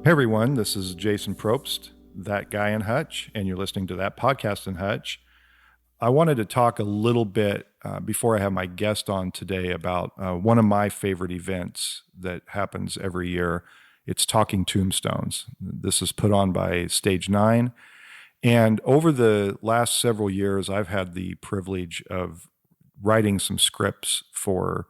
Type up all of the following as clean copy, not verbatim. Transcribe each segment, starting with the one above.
Hey everyone, this is Jason Probst, that guy in Hutch, and you're listening to that podcast in Hutch. I wanted to talk a little bit before I have my guest on today about one of my favorite events that happens every year. It's Talking Tombstones. This is put on by Stage 9. And over the last several years, I've had the privilege of writing some scripts for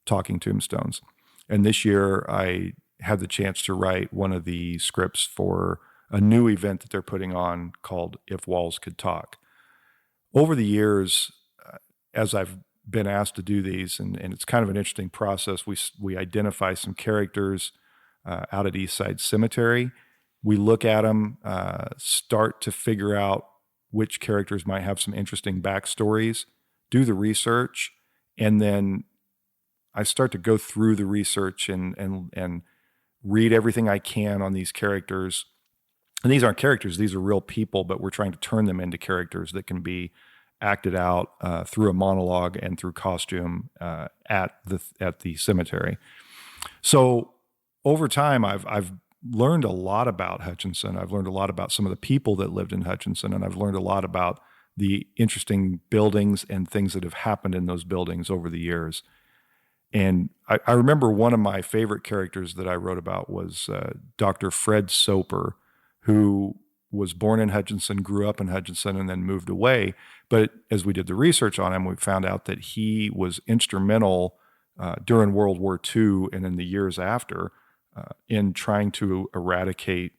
Talking Tombstones. And this year, I had the chance to write one of the scripts for a new event that they're putting on called If Walls Could Talk. Over the years, as I've been asked to do these, and it's kind of an interesting process, we identify some characters out at East Side Cemetery. We look at them, start to figure out which characters might have some interesting backstories, do the research, and then I start to go through the research and read everything I can on these characters. And these aren't characters, these are real people, but we're trying to turn them into characters that can be acted out through a monologue and through costume at the cemetery. So over time, I've learned a lot about Hutchinson. I've learned a lot about some of the people that lived in Hutchinson, and I've learned a lot about the interesting buildings and things that have happened in those buildings over the years. And I remember one of my favorite characters that I wrote about was Dr. Fred Soper, who was born in Hutchinson, grew up in Hutchinson, and then moved away. But as we did the research on him, we found out that he was instrumental during World War II and in the years after in trying to eradicate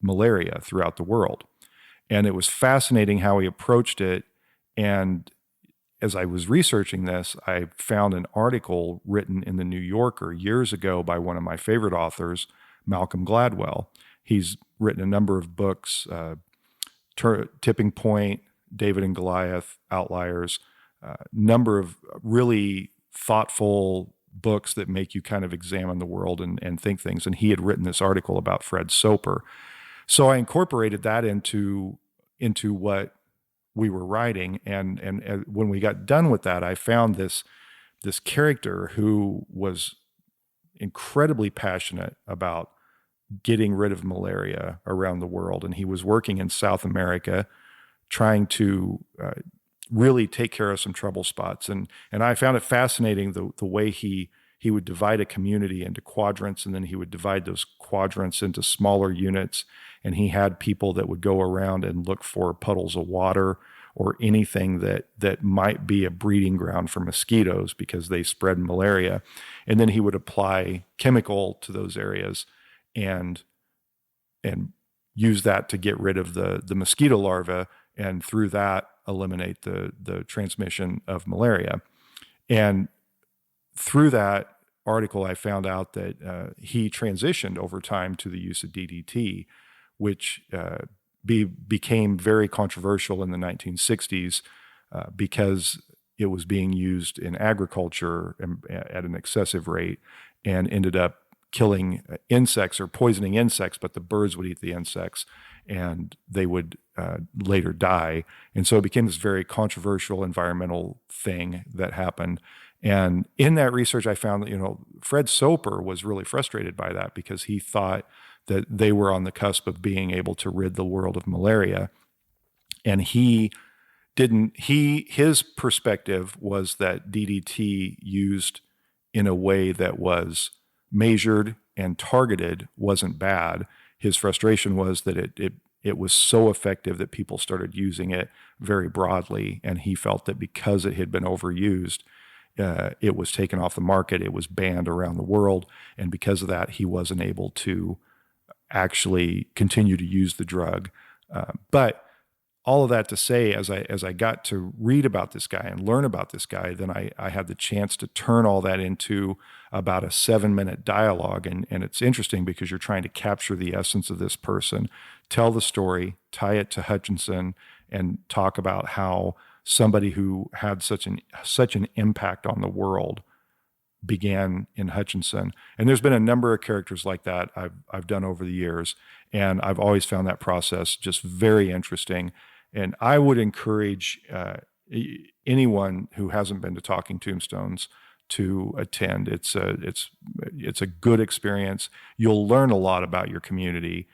malaria throughout the world. And it was fascinating how he approached it. And as I was researching this, I found an article written in the New Yorker years ago by one of my favorite authors, Malcolm Gladwell. He's written a number of books, Tipping Point, David and Goliath, Outliers, number of really thoughtful books that make you kind of examine the world and think things. And he had written this article about Fred Soper. So I incorporated that into what we were writing. And when we got done with that, I found this character who was incredibly passionate about getting rid of malaria around the world. And he was working in South America, trying to really take care of some trouble spots. And I found it fascinating the way he would divide a community into quadrants, and then he would divide those quadrants into smaller units. And he had people that would go around and look for puddles of water or anything that might be a breeding ground for mosquitoes because they spread malaria. And then he would apply chemical to those areas and use that to get rid of the mosquito larvae, and through that eliminate the transmission of malaria. And through that article, I found out that he transitioned over time to the use of DDT, which became very controversial in the 1960s because it was being used in agriculture at an excessive rate and ended up killing insects or poisoning insects, but the birds would eat the insects and they would later die. And so it became this very controversial environmental thing that happened. And in that research, I found that, Fred Soper was really frustrated by that because he thought that they were on the cusp of being able to rid the world of malaria. And his perspective was that DDT used in a way that was measured and targeted wasn't bad. His frustration was that it was so effective that people started using it very broadly. And he felt that because it had been overused, it was taken off the market, it was banned around the world. And because of that, he wasn't able to actually continue to use the drug. But all of that to say, as I got to read about this guy and learn about this guy, then I had the chance to turn all that into about a 7-minute dialogue. And it's interesting because you're trying to capture the essence of this person, tell the story, tie it to Hutchinson, and talk about how somebody who had such an impact on the world began in Hutchinson. And there's been a number of characters like that I've done over the years, and I've always found that process just very interesting. And I would encourage anyone who hasn't been to Talking Tombstones to attend. It's a good experience. You'll learn a lot about your community.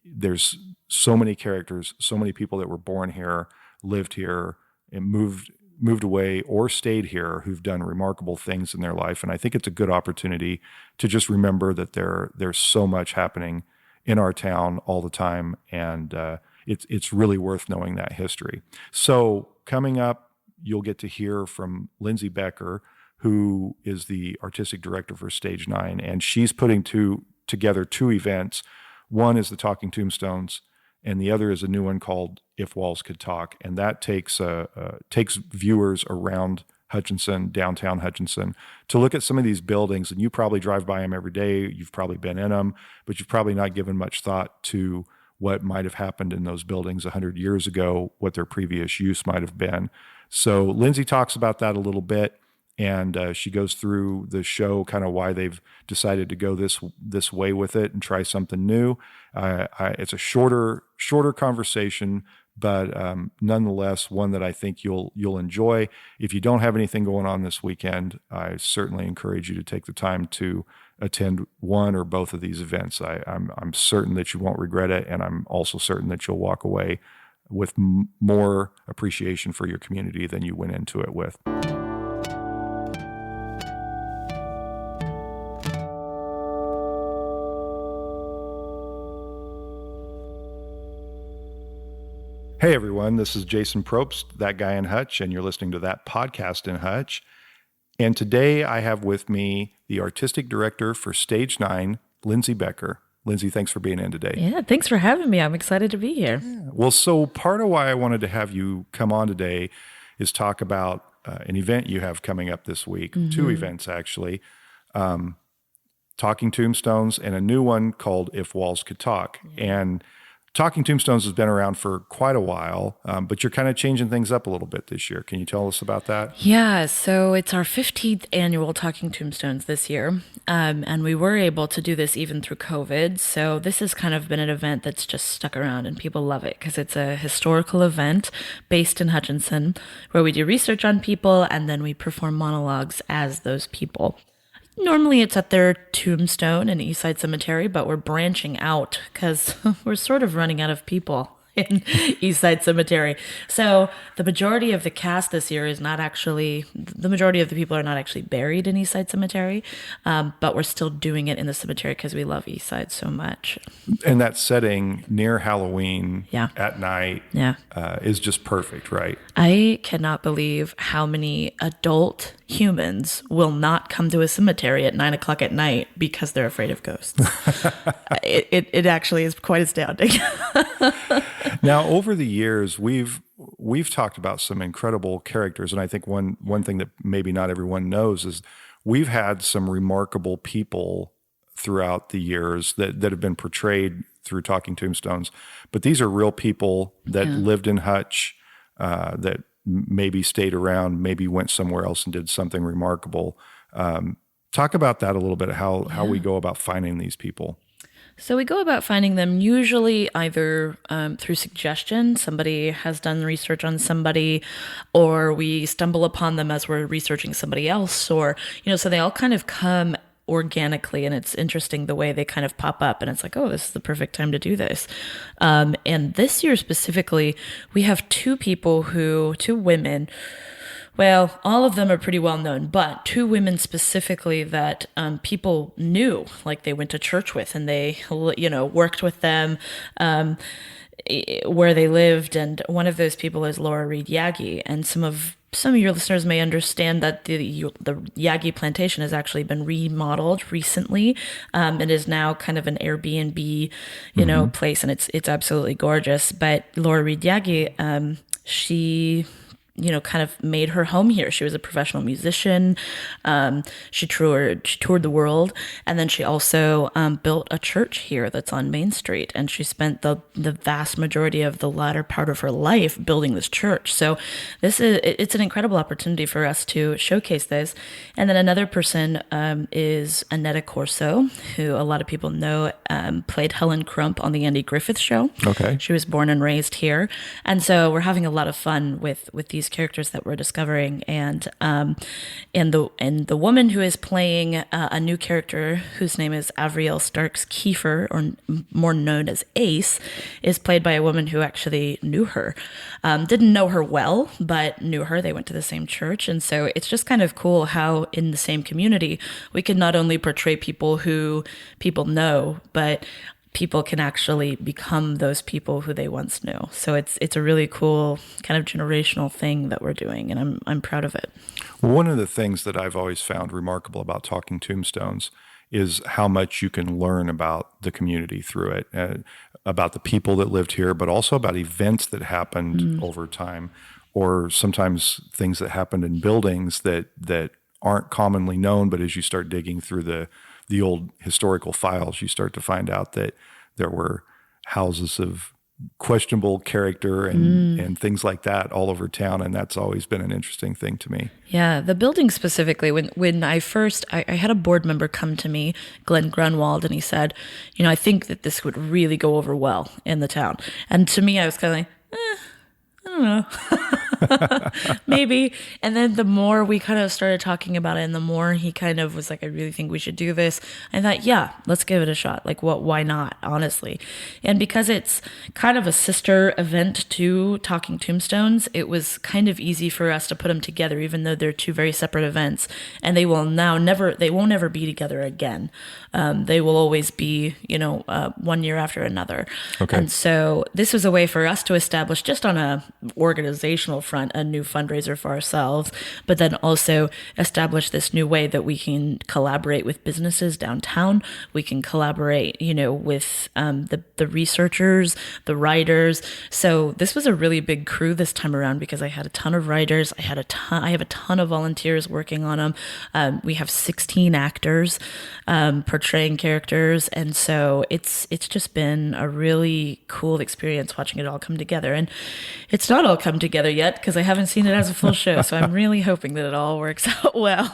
There's so many characters, so many people that were born here, lived here, and moved away or stayed here who've done remarkable things in their life. And I think it's a good opportunity to just remember that there's so much happening in our town all the time, and it's really worth knowing that history. So coming up, you'll get to hear from Lynsey Becher, who is the artistic director for Stage 9, and she's putting together two events. One is the Talking Tombstones, and the other is a new one called If Walls Could Talk, and that takes viewers around Hutchinson, downtown Hutchinson, to look at some of these buildings. And you probably drive by them every day. You've probably been in them, but you've probably not given much thought to what might have happened in those buildings 100 years ago, what their previous use might have been. So Lynsey talks about that a little bit, and she goes through the show, kind of why they've decided to go this way with it and try something new. It's a shorter conversation, but nonetheless one that I think you'll enjoy. If you don't have anything going on this weekend, I certainly encourage you to take the time to attend one or both of these events. I'm certain that you won't regret it, and I'm also certain that you'll walk away with more appreciation for your community than you went into it with. Hey everyone, this is Jason Probst, that guy in Hutch, and you're listening to That Podcast in Hutch. And today I have with me the artistic director for Stage 9, Lynsey Becher. Lynsey, thanks for being in today. Yeah, thanks for having me. I'm excited to be here. Yeah. Well, so part of why I wanted to have you come on today is talk about an event you have coming up this week, two events actually, Talking Tombstones and a new one called If Walls Could Talk. And Talking Tombstones has been around for quite a while, but you're kind of changing things up a little bit this year. Can you tell us about that? Yeah, so it's our 15th annual Talking Tombstones this year, and we were able to do this even through COVID. So this has kind of been an event that's just stuck around, and people love it because it's a historical event based in Hutchinson where we do research on people and then we perform monologues as those people. Normally it's at their tombstone in Eastside Cemetery, but we're branching out because we're sort of running out of people in Eastside Cemetery. So the majority of the cast this year is not actually, the majority of the people are not actually buried in Eastside Cemetery, but we're still doing it in the cemetery because we love Eastside so much. And that setting near Halloween at night Yeah. is just perfect, right? I cannot believe how many adult humans will not come to a cemetery at 9 o'clock at night because they're afraid of ghosts. It actually is quite astounding. Now, over the years, we've talked about some incredible characters, and I think one thing that maybe not everyone knows is we've had some remarkable people throughout the years that have been portrayed through Talking Tombstones. But these are real people that lived in Hutch, that maybe stayed around, maybe went somewhere else and did something remarkable. Talk about that a little bit, how we go about finding these people. So we go about finding them usually either through suggestion. Somebody has done research on somebody, or we stumble upon them as we're researching somebody else, or, so they all kind of come organically, and it's interesting the way they kind of pop up, and it's like, oh, this is the perfect time to do this. And this year specifically, we have two women. Well, all of them are pretty well known, but two women specifically that people knew, like they went to church with, and they, worked with them where they lived. And one of those people is Laura Reed Yagi. And some of your listeners may understand that the Yagi plantation has actually been remodeled recently, and is now kind of an Airbnb, place, and it's absolutely gorgeous. But Laura Reed Yagi, she kind of made her home here. She was a professional musician. She toured the world. And then she also built a church here that's on Main Street. And she spent the vast majority of the latter part of her life building this church. So it's an incredible opportunity for us to showcase this. And then another person is Annetta Corso, who a lot of people know played Helen Crump on the Andy Griffith Show. Okay. She was born and raised here. And so we're having a lot of fun with these characters that we're discovering. And the woman who is playing a new character whose name is Avriel Starks Kiefer, or more known as Ace, is played by a woman who actually knew her. Didn't know her well, but knew her. They went to the same church. And so it's just kind of cool how in the same community, we can not only portray people who people know, but people can actually become those people who they once knew. So it's a really cool kind of generational thing that we're doing, and I'm proud of it. Well, one of the things that I've always found remarkable about Talking Tombstones is how much you can learn about the community through it, about the people that lived here, but also about events that happened over time, or sometimes things that happened in buildings that aren't commonly known, but as you start digging through the old historical files, you start to find out that there were houses of questionable character and things like that all over town. And that's always been an interesting thing to me. Yeah, the building specifically, when I had a board member come to me, Glenn Grunwald, and he said, I think that this would really go over well in the town. And to me, I was kind of like, I don't know. Maybe. And then the more we kind of started talking about it, and the more he kind of was like, I really think we should do this. I thought, yeah, let's give it a shot. Like, why not, honestly? And because it's kind of a sister event to Talking Tombstones, it was kind of easy for us to put them together, even though they're two very separate events. And they won't ever be together again. They will always be, 1 year after another. Okay. And so this was a way for us to establish, just on a organizational front, a new fundraiser for ourselves, but then also establish this new way that we can collaborate with businesses downtown. We can collaborate, with the researchers, the writers. So this was a really big crew this time around, because I had a ton of writers. I have a ton of volunteers working on them. We have 16 actors portraying characters, and so it's just been a really cool experience watching it all come together. And it's not all come together yet, because I haven't seen it as a full show, so I'm really hoping that it all works out well.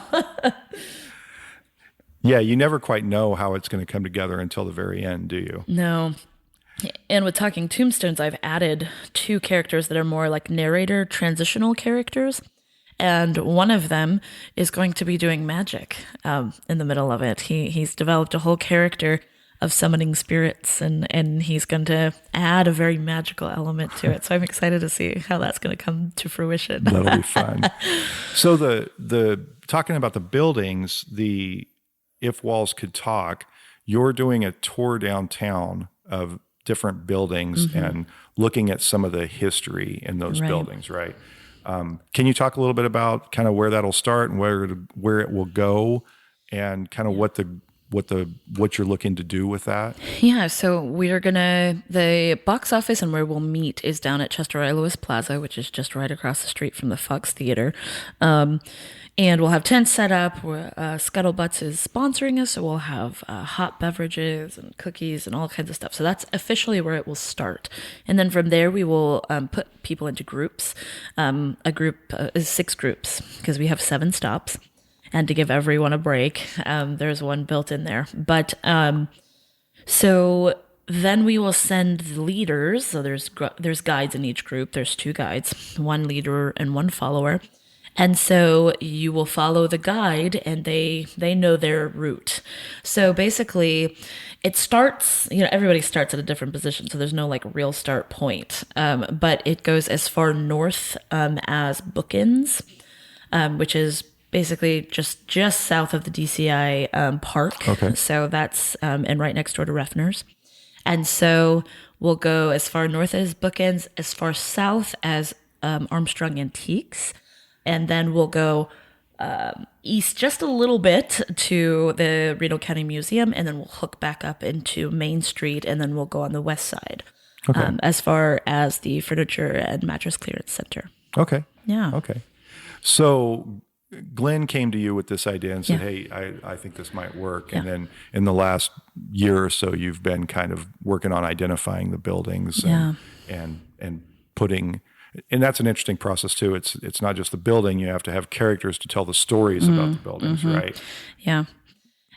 Yeah, you never quite know how it's going to come together until the very end, do you? No. And with Talking Tombstones, I've added 2 characters that are more like narrator transitional characters. And one of them is going to be doing magic in the middle of it. He's developed a whole character of summoning spirits, and he's going to add a very magical element to it. So I'm excited to see how that's going to come to fruition. That'll be fun. So the talking about the buildings, the If Walls Could Talk, you're doing a tour downtown of different buildings and looking at some of the history in those buildings, right? Can you talk a little bit about kind of where that'll start and where it will go, and kind of what you're looking to do with that? Yeah, so the box office and where we'll meet is down at Chester I. Lewis Plaza, which is just right across the street from the Fox Theater. And we'll have tents set up. Scuttlebutts is sponsoring us, so we'll have hot beverages and cookies and all kinds of stuff. So that's officially where it will start. And then from there, we will put people into groups. A group is 6 groups, because we have 7 stops. And to give everyone a break, there's one built in there. But so then we will send the leaders. So there's guides in each group. There's 2 guides, 1 leader and 1 follower. And so you will follow the guide, and they know their route. So basically, it starts, everybody starts at a different position, so there's no like real start point. But it goes as far north as Bookends, which is basically just south of the DCI park. Okay. So that's and right next door to Refner's. And so we'll go as far north as Bookends, as far south as Armstrong Antiques. And then we'll go east just a little bit to the Reno County Museum, and then we'll hook back up into Main Street, and then we'll go on the west side, as far as the Furniture and Mattress Clearance Center. Okay. Yeah. Okay. So Glenn came to you with this idea and said, hey, I think this might work. And then in the last year or so, you've been kind of working on identifying the buildings and putting... And that's an interesting process too. It's not just the building. You have to have characters to tell the stories about the buildings, right? Yeah.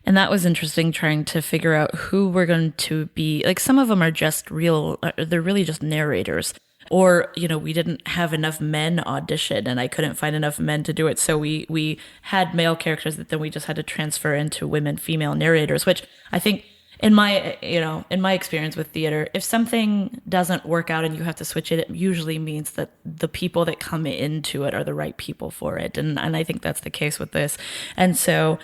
And that was interesting, trying to figure out who we're going to be. Like, some of them are just they're really just narrators or, we didn't have enough men audition and I couldn't find enough men to do it. So we had male characters that then we just had to transfer into female narrators, which I think in my experience with theater, if something doesn't work out and you have to switch it, it usually means that the people that come into it are the right people for it. And I think that's the case with this. And so,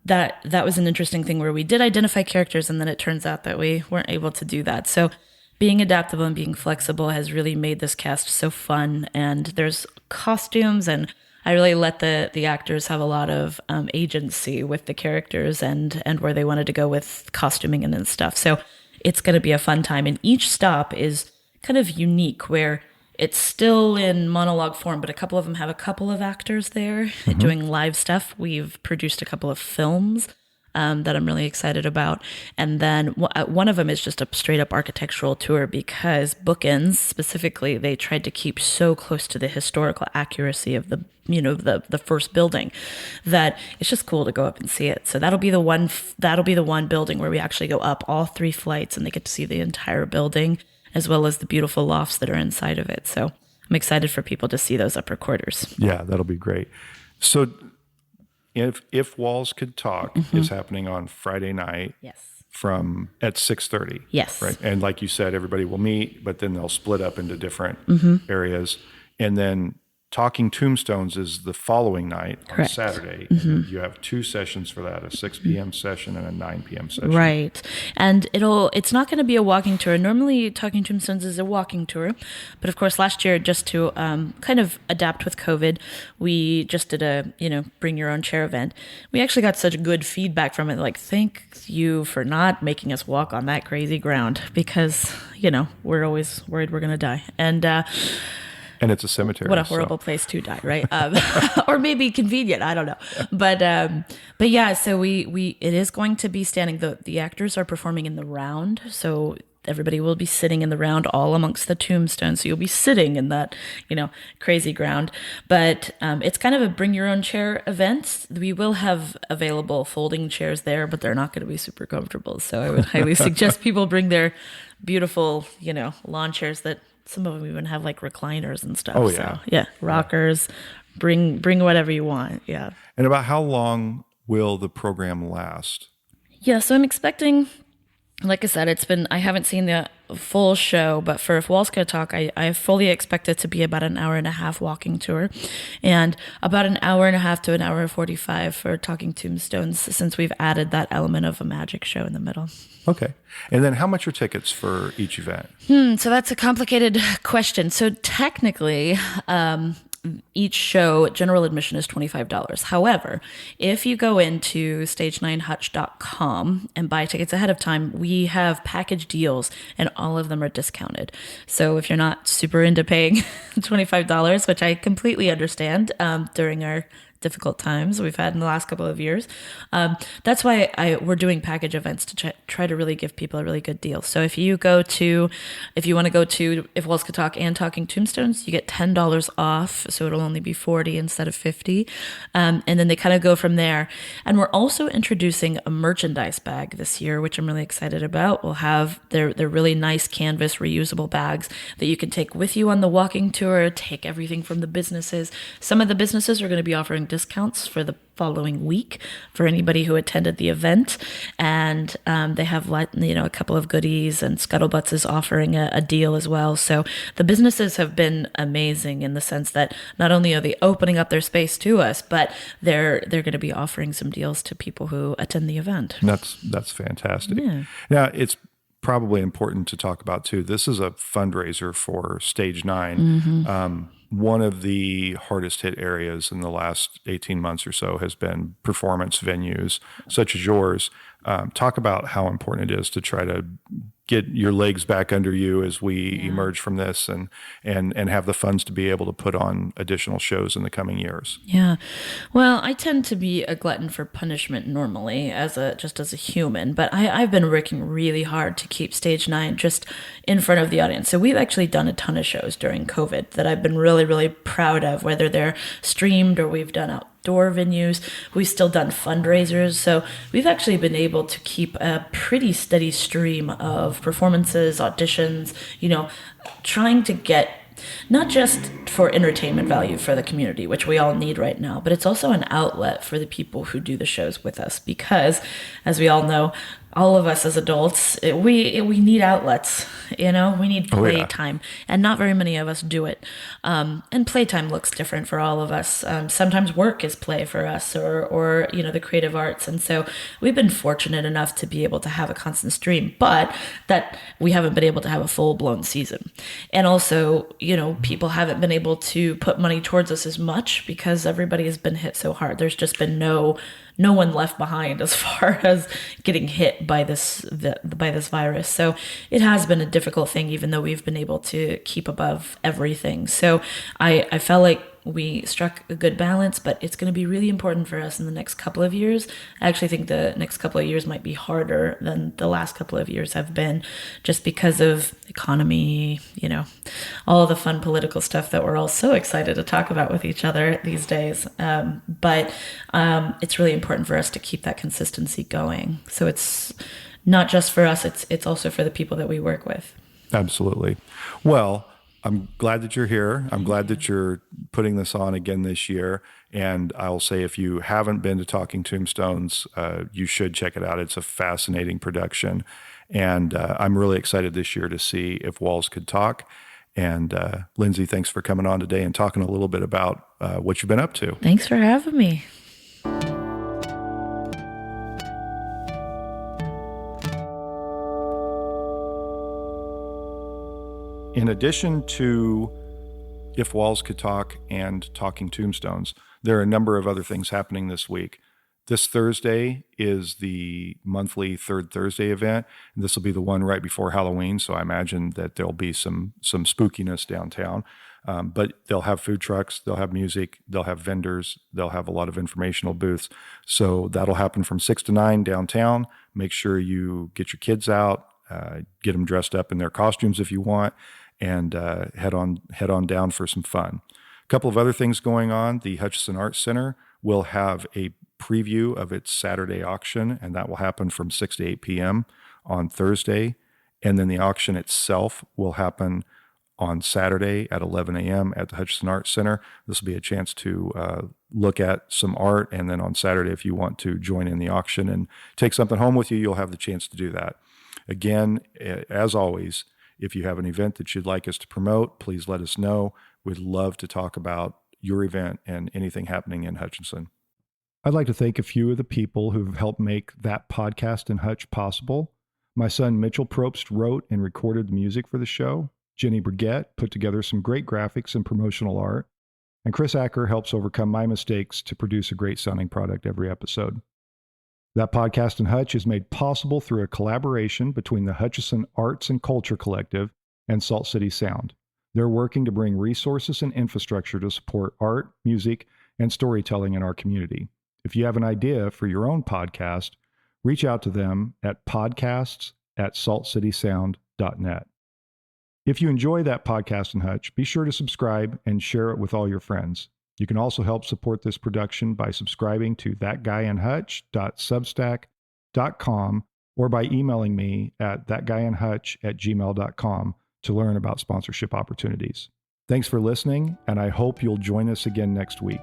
that was an interesting thing where we did identify characters and then it turns out that we weren't able to do that. So being adaptable and being flexible has really made this cast so fun, and there's costumes, and I really let the actors have a lot of agency with the characters and where they wanted to go with costuming and stuff. So it's going to be a fun time, and each stop is kind of unique where it's still in monologue form, but a couple of them have a couple of actors there doing live stuff. We've produced a couple of films that I'm really excited about. And then one of them is just a straight up architectural tour because Bookends specifically, they tried to keep so close to the historical accuracy of the first building that it's just cool to go up and see it. So that'll be the one building where we actually go up all 3 flights and they get to see the entire building, as well as the beautiful lofts that are inside of it. So I'm excited for people to see those upper quarters. Yeah, that'll be great. So if Walls Could Talk is happening on Friday night. Yes. At 6:30. Yes. Right. And like you said, everybody will meet, but then they'll split up into different areas. And then Talking Tombstones is the following night on Saturday. And you have 2 sessions for that, a 6 p.m. session and a 9 p.m. session. Right. And it's not going to be a walking tour. Normally Talking Tombstones is a walking tour. But of course, last year, just to kind of adapt with COVID, we just did a, bring your own chair event. We actually got such good feedback from it. Like, thank you for not making us walk on that crazy ground because, we're always worried we're going to die. And it's a cemetery. What a horrible place to die, right? Or maybe convenient. I don't know. But yeah. So it is going to be standing. The actors are performing in the round, so everybody will be sitting in the round, all amongst the tombstones. So you'll be sitting in that, crazy ground. But it's kind of a bring your own chair event. We will have available folding chairs there, but they're not going to be super comfortable. So I would highly suggest people bring their beautiful, lawn chairs that. Some of them even have like recliners and stuff. Oh, yeah. So, yeah. Rockers. Bring whatever you want. Yeah. And about how long will the program last? Yeah. So I'm expecting, like I said, I haven't seen the full show, but for If Walls Could Talk, I fully expect it to be about an hour and a half walking tour and about an hour and a half to an hour and 45 for Talking Tombstones, since we've added that element of a magic show in the middle. Okay. And then how much are tickets for each event? So that's a complicated question. So technically, each show, general admission is $25. However, if you go into stage9hutch.com and buy tickets ahead of time, we have package deals and all of them are discounted. So if you're not super into paying $25, which I completely understand during our difficult times we've had in the last couple of years. That's why we're doing package events to try to really give people a really good deal. So if you want to go to If Walls Could Talk and Talking Tombstones, you get $10 off. So it'll only be $40 instead of $50. And then they kind of go from there. And we're also introducing a merchandise bag this year, which I'm really excited about. We'll have they're really nice canvas reusable bags that you can take with you on the walking tour, take everything from the businesses. Some of the businesses are going to be offering discounts for the following week for anybody who attended the event, and they have a couple of goodies, and Scuttlebutts is offering a deal as well. So the businesses have been amazing in the sense that not only are they opening up their space to us, but they're going to be offering some deals to people who attend the event. That's fantastic. Yeah. Now it's probably important to talk about too. This is a fundraiser for Stage 9. One of the hardest hit areas in the last 18 months or so has been performance venues such as yours. Talk about how important it is to try to get your legs back under you as we emerge from this and have the funds to be able to put on additional shows in the coming years. Yeah. Well, I tend to be a glutton for punishment normally just as a human, but I've been working really hard to keep Stage 9 just in front of the audience. So we've actually done a ton of shows during COVID that I've been really, really proud of, whether they're streamed or we've done outdoor venues. We've still done fundraisers. So we've actually been able to keep a pretty steady stream of performances, auditions, trying to get not just for entertainment value for the community, which we all need right now, but it's also an outlet for the people who do the shows with us because, as we all know, all of us as adults, we need outlets. We need Oh, yeah. playtime, and not very many of us do it. And playtime looks different for all of us. Sometimes work is play for us, or the creative arts. And so we've been fortunate enough to be able to have a constant stream, but that we haven't been able to have a full blown season. And also, people haven't been able to put money towards us as much because everybody has been hit so hard. There's just been no one left behind as far as getting hit by this virus. So it has been a difficult thing, even though we've been able to keep above everything. So I felt like we struck a good balance, but it's going to be really important for us in the next couple of years. I actually think the next couple of years might be harder than the last couple of years have been, just because of economy, all the fun political stuff that we're all so excited to talk about with each other these days. But it's really important for us to keep that consistency going. So it's not just for us, it's also for the people that we work with. Absolutely. Well, I'm glad that you're here. I'm glad that you're putting this on again this year. And I'll say, if you haven't been to Talking Tombstones, you should check it out. It's a fascinating production. And I'm really excited this year to see if walls could talk. And Lynsey, thanks for coming on today and talking a little bit about what you've been up to. Thanks for having me. In addition to If Walls Could Talk and Talking Tombstones, there are a number of other things happening this week. This Thursday is the monthly Third Thursday event, and this will be the one right before Halloween, so I imagine that there'll be some spookiness downtown. But they'll have food trucks, they'll have music, they'll have vendors, they'll have a lot of informational booths. So that'll happen from 6 to 9 downtown. Make sure you get your kids out, get them dressed up in their costumes if you want, and head on down for some fun. A couple of other things going on. The Hutchinson Arts Center will have a preview of its Saturday auction, and that will happen from 6 to 8 p.m. on Thursday. And then the auction itself will happen on Saturday at 11 a.m. at the Hutchinson Arts Center. This will be a chance to look at some art, and then on Saturday, if you want to join in the auction and take something home with you, you'll have the chance to do that. Again, as always, if you have an event that you'd like us to promote, please let us know. We'd love to talk about your event and anything happening in Hutchinson. I'd like to thank a few of the people who've helped make That Podcast in Hutch possible. My son Mitchell Probst wrote and recorded the music for the show. Jenny Brigette put together some great graphics and promotional art. And Chris Acker helps overcome my mistakes to produce a great sounding product every episode. That Podcast in Hutch is made possible through a collaboration between the Hutchinson Arts and Culture Collective and Salt City Sound. They're working to bring resources and infrastructure to support art, music, and storytelling in our community. If you have an idea for your own podcast, reach out to them at podcasts@saltcitysound.net. If you enjoy That Podcast in Hutch, be sure to subscribe and share it with all your friends. You can also help support this production by subscribing to thatguyinhutch.substack.com or by emailing me at thatguyinhutch@gmail.com to learn about sponsorship opportunities. Thanks for listening, and I hope you'll join us again next week.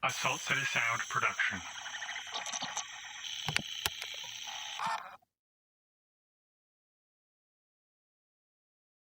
A Salt City Sound production.